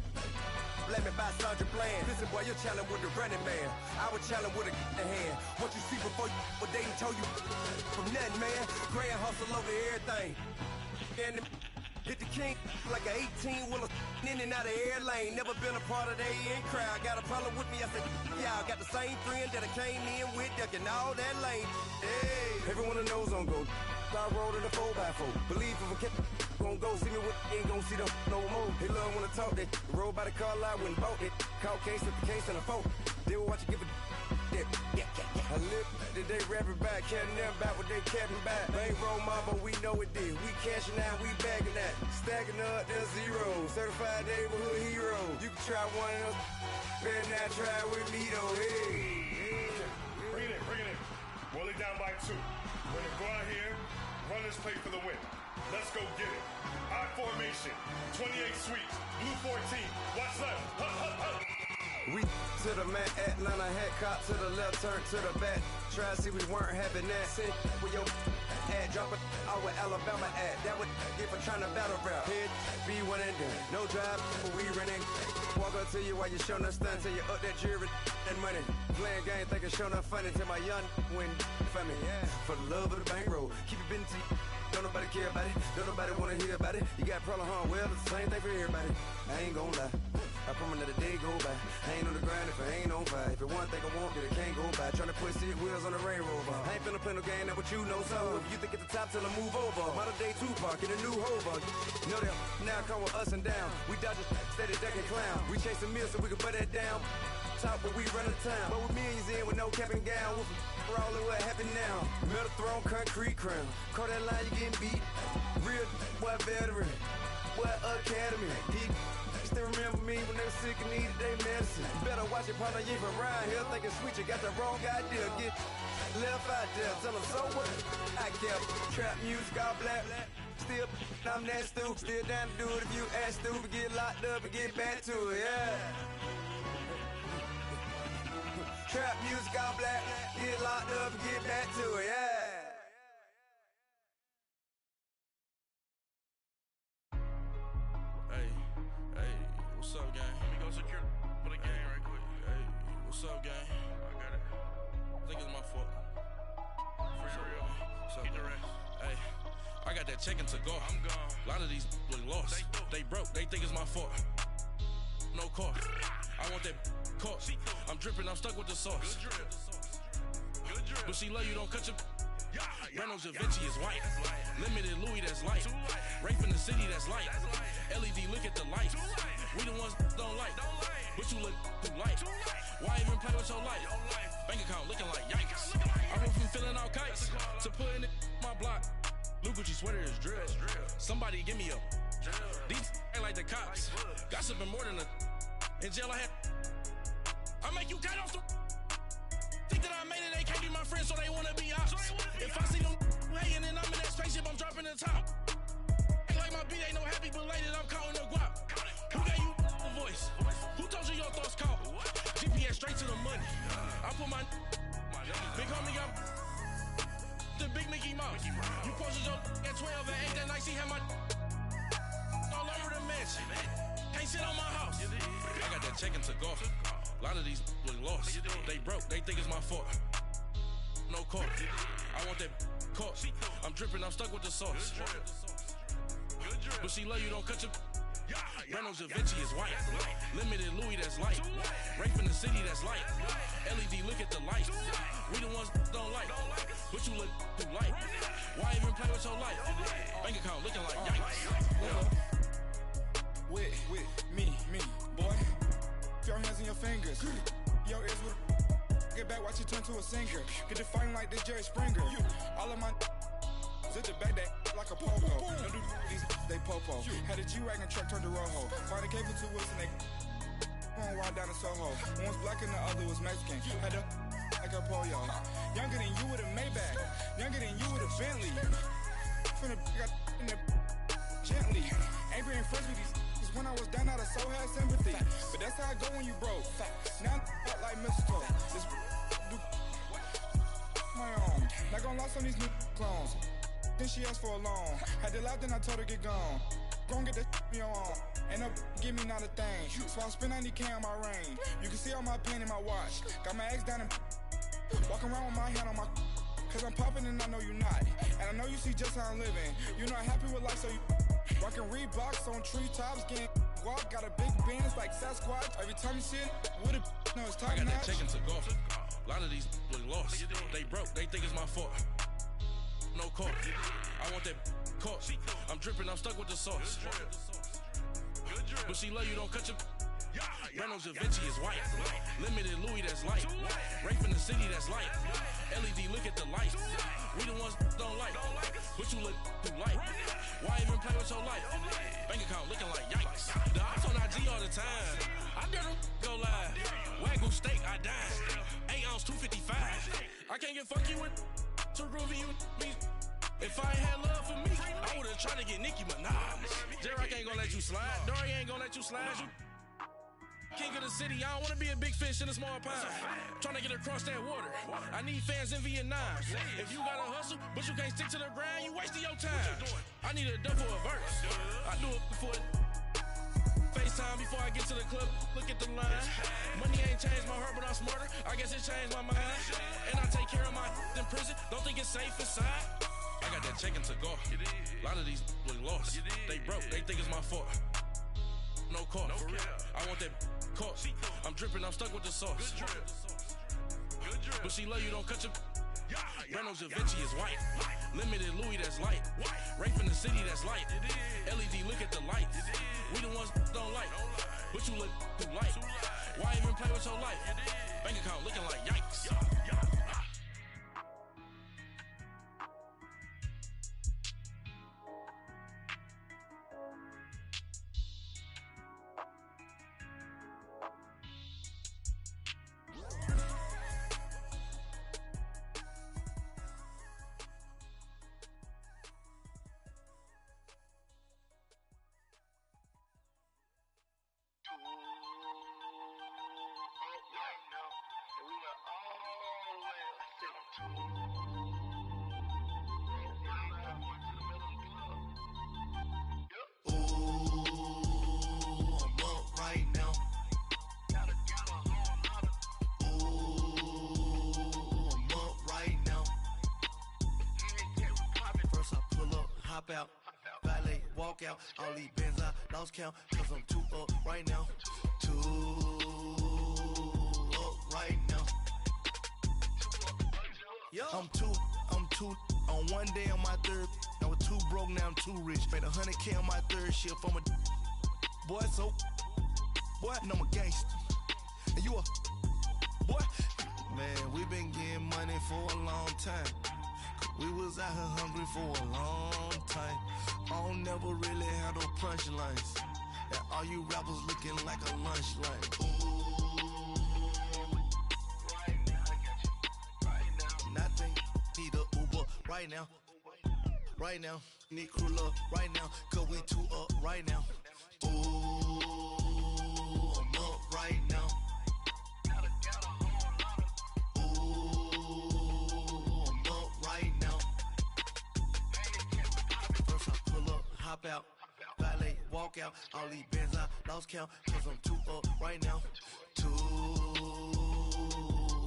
let me buy Sandra Bland. Listen boy, you're challenged with the running man. I was challenged with a in the hand. What you see before you, what they told you from nothing, man. Grand hustle over everything. And hit the king like an 18-wheeler in and out of air lane. Never been a part of the in crowd. Got a problem with me, I said, y'all got the same friend that I came in with, ducking all that lane. Hey, everyone knows on go. I rolled in a 4x4. Believe if a kid gon' go see me with ain't gon' see them no more. They love when I talk that. Roll by the car lot when bought it. Caught case at the case and a phone. They will watch you give a that. I live today rapping back, catching them back what they capping back. Bankroll mama, we know it did. We cashing out, we bagging that. Stacking up, there's zero. Certified neighborhood hero. You can try one of those. Better not try with me though. Hey. Bring it in. Roll it down by 2. We're gonna go out here, run this play for the win. Let's go get it. I formation, 28 sweeps, blue 14. Watch left. Hup. We to the man, Atlanta head cop to the left, turn to the back. Try to see we weren't having that. Send with your ad, drop it out with Alabama ad. That would get for trying to battle rap. Head, be one and done. No drive, but we running. Walk up to you while you showing us stunts till you up that jewelry and money. Playing game, thinking showing up funny till my young win for me. Yeah. For the love of the bankroll, keep it busy. Don't nobody care about it. Don't nobody wanna hear about it. You got problem, huh? Well, it's the same thing for everybody. I ain't gonna lie. I promise that a day go by. I ain't on the grind if I ain't on fire. If it one thing I want, then it can't go by. Tryna put 6 wheels on the Range Rover. I ain't finna play no game, that what you know. So if you think at the top, tell them move over. Modern day Tupac in a new Hova. Know that now come with us and down. We dodge a steady deck and clown. We chase a meal so we can put that down. Top, but we run the town. But with millions in with no cap and gown. We're all in what happened now. Metal throne, concrete crown. Call that line, you getting beat. Real boy veteran. Boy academy. He still remember me when they were sick and needed their medicine. Better watch it, partner, you ain't from around here thinking sweet, you got the wrong idea. Get left out there, tell them so what I kept. Trap music, all black. Still, I'm that stupid. Still down to do it if you ask stupid. Get locked up and get back to it, yeah. Trap music, all black. Get locked up and get back to it, yeah. What's up, gang? Let me go secure for the gang right quick. Hey, what's up, gang? I got it. I think it's my fault. For real. What's up, the rest. Hey, I got that check-in to go. I'm gone. A lot of these look lost. They broke. They think it's my fault. No cost. I want that cost. I'm dripping. I'm stuck with the sauce. Good drip. Good drip. But she love you. Don't cut your... Reynolds Da Vinci is white. Limited Louis, that's light. Rape in the city, that's light. LED, look at the light. We the ones don't like. But you look too light. Why even play with your life? Bank account looking like yikes. I went from filling out kites to putting it in my block. Blue Gucci sweater is drill. Somebody give me a. These ain't like the cops. Gossiping more than a. In jail I had. I make you cut off the. Think that I made it, they can't be my friends, so they wanna be ops. If I see them hating and I'm in that spaceship, I'm dropping the top. Ain't like my beat, ain't no happy belated, I'm counting the guap. Who gave you a voice? Who told you your thoughts count? GPS straight to the money. I put my big homie got the big Mickey Mouse. You posted your at 12 and 8 that night, she had my all over the mansion. Can't sit on my house. I got that check-in to go. A lot of these look lost. They broke, they think it's my fault. No cost. I want that cost. I'm dripping, I'm stuck with the sauce. But she love you, don't cut your. Reynolds Da Vinci is white. Limited Louis, that's light. Rape in the city, that's light. LED, look at the light. We the ones don't like. But you look too light. Why even play with your life? Bank account looking like yikes. With me, boy. Your hands and your fingers. Your ears with get back, watch it turn to a singer. Get the fighting like this Jerry Springer. All of my zip the back that like a pogo. Don't do these, they popo. Had a G-Wagon truck turned to Rojo. Find a cable 2 wheels and they going wild down in Soho. One was black and the other was Mexican. Had a like a pollo. Younger than you with a Maybach. Younger than you with a Bentley. From the got in the gently. Ain't being friends with these. When I was down, I so had sympathy. But that's how I go when you broke. Now I'm like mistletoe. This do my own. Not gonna lie on these new clones. Then she asked for a loan. Had to laugh, then I told her get gone. Gon' get that me on. Ain't no give me not a thing. So I spend 90K on my range. You can see all my pain in my watch. Got my ex down and walking around with my hand on my. Cause I'm popping and I know you not. And I know you see just how I'm living. You're not happy with life, so you. Rockin' Reeboks on treetops, getting walk, got a big Benz like Sasquatch. Every time you see it, with a no, it's top I got notch. that check-in to go. A lot of these look lost. They broke, they think it's my fault. No cost. I want that cost. I'm dripping, I'm stuck with the sauce. But she love you, don't cut your. Reynolds Da Vinci is white. Limited Louis, that's light. Rape in the city, that's light. LED, look at the light. We the ones don't like. But you look too light. Why even play with your life? Bank account looking like yikes. The ops on IG all the time. I dare them go live. Wagyu steak, I dine. 8 ounce, 255. I can't get funky with too groovy you me. If I ain't had love for me, I would've tried to get Nicki Minaj. J-Rock ain't gonna let you slide. Dory ain't gonna let you slide. You king of the city, I don't wanna be a big fish in a small pond. Trying to get across that water. I need fans in Vietnam. If you gotta hustle, but you can't stick to the grind, you wasting your time. I need a dub for a verse. I do it for FaceTime before I get to the club. Look at the line. Money ain't changed my heart, but I'm smarter. I guess it changed my mind. And I take care of my in prison. Don't think it's safe inside. I got that check-in to go. A lot of these look lost. They broke, they think it's my fault. no car. For real. I want that caught. I'm dripping, I'm stuck with the sauce. Good drip. But she love you, don't cut your. Reynolds Da Vinci is white. Limited Louis, that's light. Rape in the city, that's light. LED, look at the lights. We the ones don't like. But you look too light. Why even play with your life? Bank account looking like yikes. Out, valet, walk out, all these bands I lost count, cause I'm too up right now, too up right now. I'm too, on one day on my third, I was too broke, now I'm too rich, made 100K on my third shift, I'm a boy, so, boy, and I'm a gangster, and you a, boy, man, we been getting money for a long time. We was out here hungry for a long time. I don't never really had no punchlines. And all you rappers looking like a lunch line. Ooh, right now, I got you. Right now, nothing. Need a Uber right now. Right now, need crew love right now. Cause we too up right now. Ooh, I'm up right now. Hop out, valet, walk out, all these bands I lost count, cause I'm too up right now, too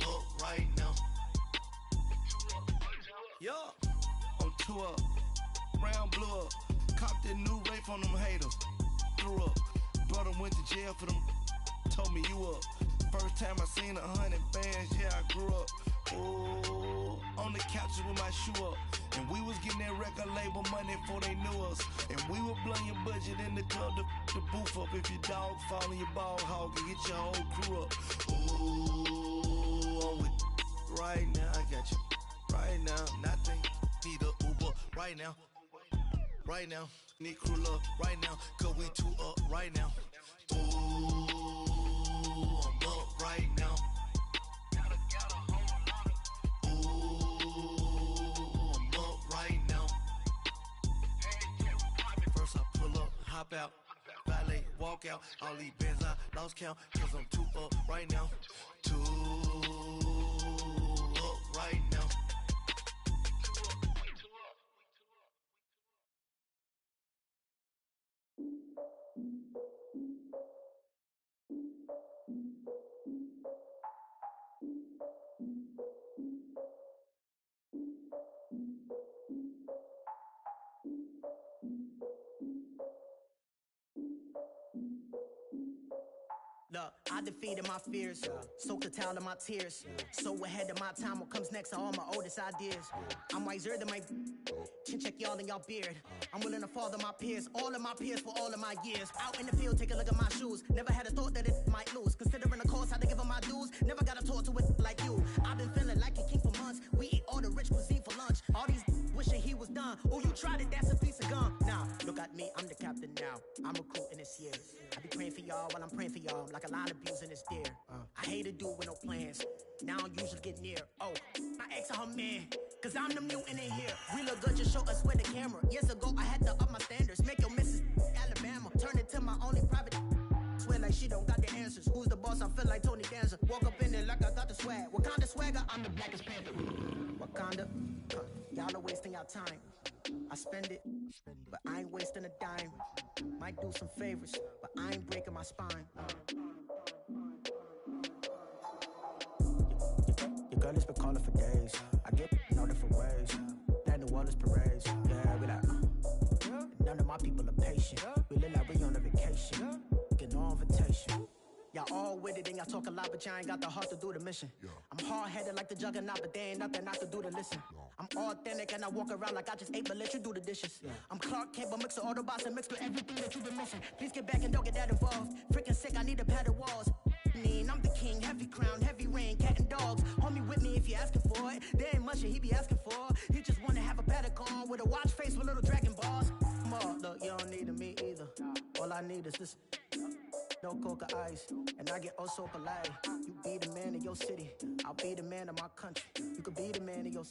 up right now. Yeah, I'm too up, round blew up, copped that new rape on them haters, threw up, brother went to jail for them, told me you up, first time I seen 100 bands, yeah I grew up, ooh, on the couches with my shoe up. And we was getting that record label money before they knew us. And we were blowing your budget in the club to boof up. If your dog fall in your ball hog and get your whole crew up. Ooh, I'm with right now, I got you. Right now, nothing. Need a Uber right now. Right now, need crew love right now. Cause we too up right now. Ooh, I'm up right now. Hop out, valet, walk out, all these bands I lost count, cause I'm too up right now, too up right now. Look, I defeated my fears, soaked a towel in my tears. So ahead of my time, what comes next are all my oldest ideas. I'm wiser than my chin check y'all in y'all beard. I'm willing to father my peers, all of my peers for all of my years. Out in the field, take a look at my shoes. Never had a thought that it might lose. Considering the cost, I had to give them my dues. Never got to talk to it like you. I've been feeling like a king for months. We eat all the rich cuisine for lunch. All these wishing he was done. Oh, you tried it, that's a piece of gum. Now, look at me, I'm the captain now. I'm recruiting this year. I be praying for y'all while I'm praying for y'all. Like a lot of abusing this deer. I hate to do it with no plans. Now I usually get near. Oh, my ex and her man. Cause I'm the mutant in here. We look good, just show us where the camera. Years ago, I had to up my standards. Make your Mrs. Alabama. Turn it to my only private. Swear like she don't got the answers. Who's the boss? I feel like Tony Danza. Walk up in there like I got the swag. Wakanda swagger, I'm the blackest panther. Wakanda, y'all are wasting your time. I spend it, but I ain't wasting a dime. Might do some favors, but I ain't breaking my spine. Your girl has been calling for days. I get no different ways. That New Orleans parades. Yeah, we like, none of my people are patient. We look like we on a vacation. Y'all all with it and y'all talk a lot, but y'all ain't got the heart to do the mission. I'm hard-headed like the juggernaut, but there ain't nothing I can do to listen. I'm authentic and I walk around like I just ate, but let you do the dishes. I'm Clark Kent, but mix the Autobots and mix with everything that you've been missing. Please get back and don't get that involved. Freaking sick, I need a padded walls. I'm the king, heavy crown, heavy rain, cat and dogs. Homie with me if you're asking for it. There ain't much that he be asking for. He just wanna have a paddock on with a watch face with little dragon balls. Look, you don't need me either. All I need is this. No coca ice, and I get oh so polite. You be the man of your city, I'll be the man of my country. You could be the man of your